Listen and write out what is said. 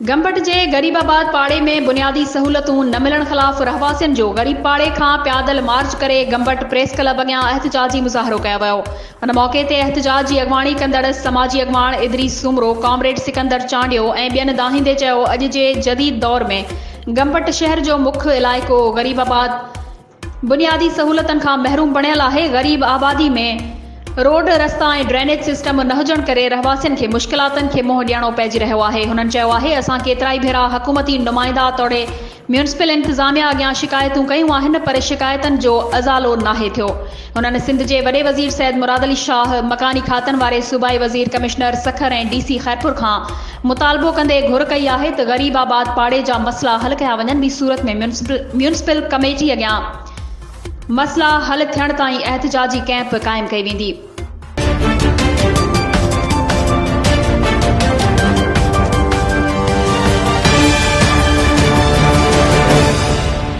गंबट जे गरीबाबाद पाड़े में बुनियादी सहूलतूं न मिलण ख़िलाफ़ रहवासियुनि जो गरीब पाड़े खां पैदल मार्च करे गंबट प्रेस क्लब अॻियां एहतिजाजी मुज़ाहिरो कयो वियो। हुन मौक़े ते एहतिजाज जी अॻवाणी कंदड़ समाजी अॻवान इदरीस सुमरो, कॉमरेड सिकंदर चांडियो ऐं ॿियनि दाहींदे चयो, अॼु जे जदीद दौर में गंबट शहर जो मुख्य इलाइक़ो गरीबाबाद बुनियादी सहूलतनि खां महरूम बणियल आहे। गरीब आबादी में रोड रस्ता ऐं ड्रेनेज सिस्टम न हुजण करे रहवासियुनि खे मुश्किलातनि खे मुंहुं ॾियणो पइजी रहियो आहे। हुननि चयो आहे, असां केतिराई भेरा हुकूमती नुमाइंदा तौड़े म्यूनिसिपल इंतज़ामिया अॻियां शिकायतूं कयूं आहिनि, पर शिकायतनि जो अज़ालो नाहे थियो। हुननि सिंध जे वॾे वज़ीर सैद मुराद अली शाह, मकानी खातनि वारे सूबाई वज़ीर कमिश्नर सखर ऐं DC खैरपुर खां मुतालबो कंदे घुर कई आहे त गरीबाबाद पाड़े जा मसला हल कया वञनि। ॿी सूरत में म्यूनिसिपल कमेटी अॻियां मसला हल थियण ताईं एहतिजाजी कैंप क़ाइमु कई वेंदी।